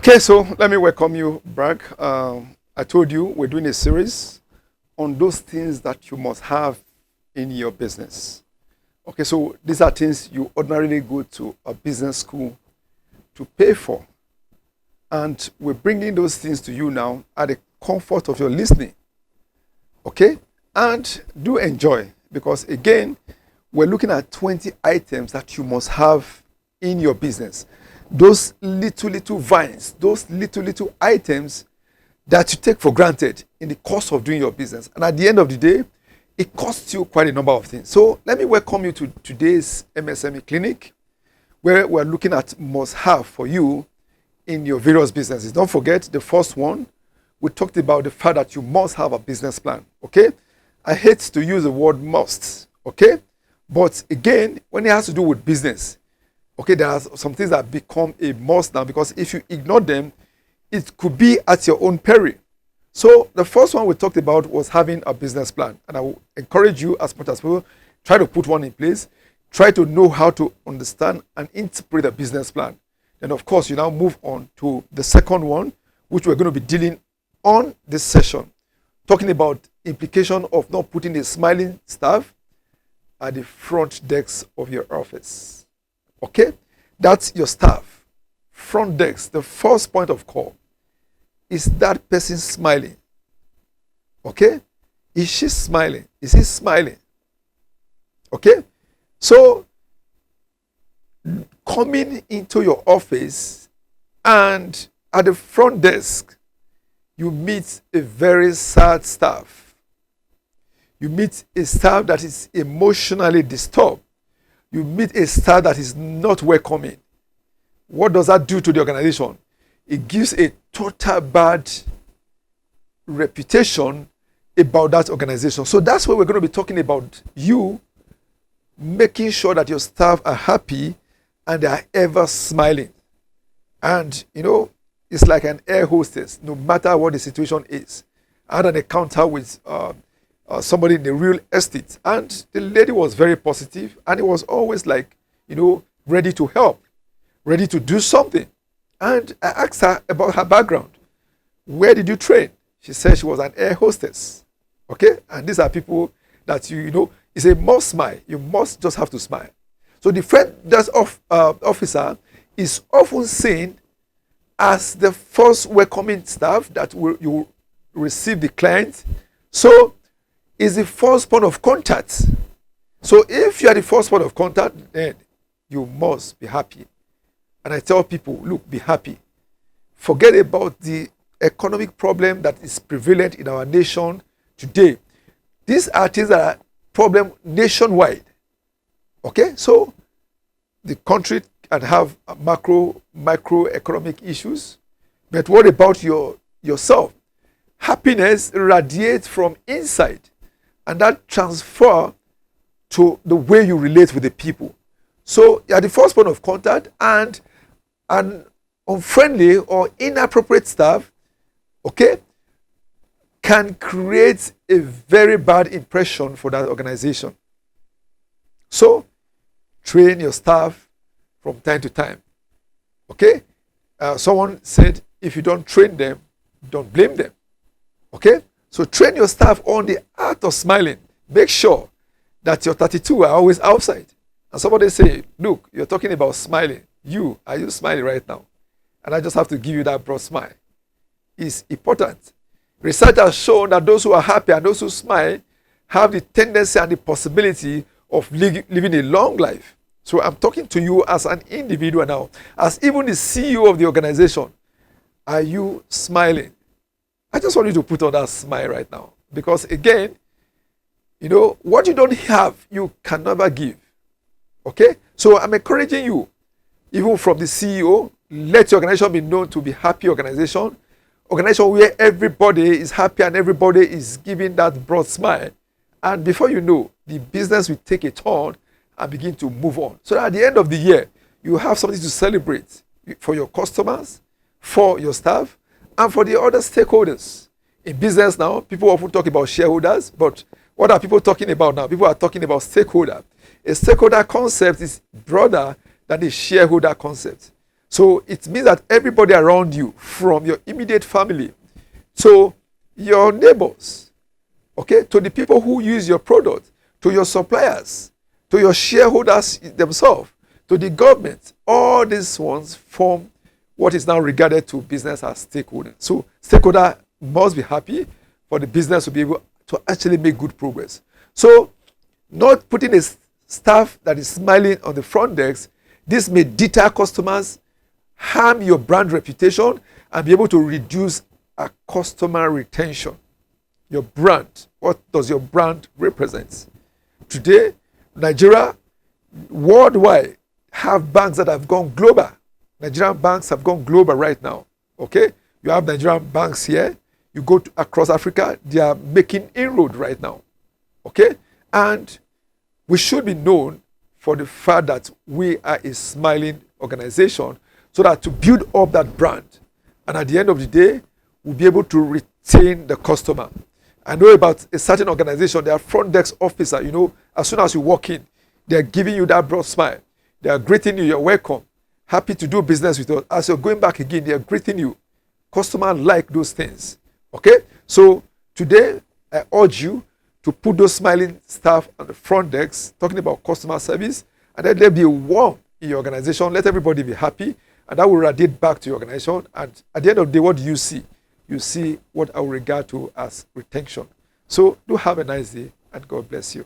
Okay, so let me welcome you back. I told you we're doing a series on those things that you must have in your business. Okay, so these are things you ordinarily go to a business school to pay for. And we're bringing those things to you now at the comfort of your listening. Okay? And do enjoy because, again, we're looking at 20 items that you must have in your business. Those little vines, those little items that you take for granted in the course of doing your business. And at the end of the day, it costs you quite a number of things. So let me welcome you to today's MSME Clinic, where we're looking at must have for you in your various businesses. Don't forget the first one, we talked about the fact that you must have a business plan. Okay? I hate to use the word must. Okay? But again, when it has to do with business, okay, there are some things that become a must now because if you ignore them, it could be at your own peril. So the first one we talked about was having a business plan. And I will encourage you as much as possible, try to put one in place. Try to know how to understand and interpret a business plan. Then of course, you now move on to the second one, which we're going to be dealing on this session. Talking about implication of not putting a smiling staff at the front desk of your office. Okay? That's your staff. Front desk, the first point of call. Is that person smiling? Okay? Is she smiling? Is he smiling? Okay? So, coming into your office and at the front desk, you meet a very sad staff. You meet a staff that is emotionally disturbed. You meet a staff that is not welcoming. What does that do to the organization? It gives a total bad reputation about that organization. So that's why we're going to be talking about you making sure that your staff are happy and they are ever smiling. And, it's like an air hostess, no matter what the situation is. I had an encounter with somebody in the real estate, and the lady was very positive, and it was always like, ready to help, ready to do something. And I asked her about her background. Where did you train? She said she was an air hostess. Okay? And these are people that it's a must smile. You must just have to smile. So the front desk officer is often seen as the first welcoming staff that you receive the client. So is the first point of contact. So if you are the first point of contact, then you must be happy. And I tell people, look, be happy. Forget about the economic problem that is prevalent in our nation today. These are things that are problem nationwide. Okay? So the country can have microeconomic issues. But what about yourself? Happiness radiates from inside. And that transfer to the way you relate with the people. So you are the first point of contact, and an unfriendly or inappropriate staff, okay, can create a very bad impression for that organization. So train your staff from time to time. Okay? Someone said, if you don't train them, don't blame them. Okay? So train your staff on the art of smiling. Make sure that your 32 are always outside. And somebody say, look, you're talking about smiling. Are you smiling right now? And I just have to give you that broad smile. It's important. Research has shown that those who are happy and those who smile have the tendency and the possibility of living a long life. So I'm talking to you as an individual now, as even the CEO of the organization. Are you smiling? I just want you to put on that smile right now. Because again, what you don't have, you can never give. Okay? So I'm encouraging you, even from the CEO, let your organization be known to be a happy organization. Organization where everybody is happy and everybody is giving that broad smile. And before you know, the business will take a turn and begin to move on. So at the end of the year, you have something to celebrate for your customers, for your staff, and for the other stakeholders. In business now, people often talk about shareholders, but what are people talking about now? People are talking about stakeholder. A stakeholder concept is broader than the shareholder concept. So it means that everybody around you, from your immediate family to your neighbors, okay, to the people who use your product, to your suppliers, to your shareholders themselves, to the government, all these ones form what is now regarded to business as stakeholders. So stakeholder must be happy for the business to be able to actually make good progress. So not putting a staff that is smiling on the front desk, this may deter customers, harm your brand reputation, and be able to reduce a customer retention. Your brand, what does your brand represent? Today, Nigeria, worldwide, have banks that have gone global. Nigerian banks have gone global right now. Okay? You have Nigerian banks here. You go across Africa, they are making inroad right now. Okay? And we should be known for the fact that we are a smiling organization, so that to build up that brand, and at the end of the day, we'll be able to retain the customer. I know about a certain organization, their front desk officer, as soon as you walk in, they're giving you that broad smile. They are greeting you, you're welcome. Happy to do business with us. As you're going back again, they're greeting you. Customers like those things. Okay? So today, I urge you to put those smiling staff on the front desk, talking about customer service, and let there be a warmth in your organization. Let everybody be happy, and that will radiate back to your organization. And at the end of the day, what do you see? You see what I will regard to as retention. So do have a nice day, and God bless you.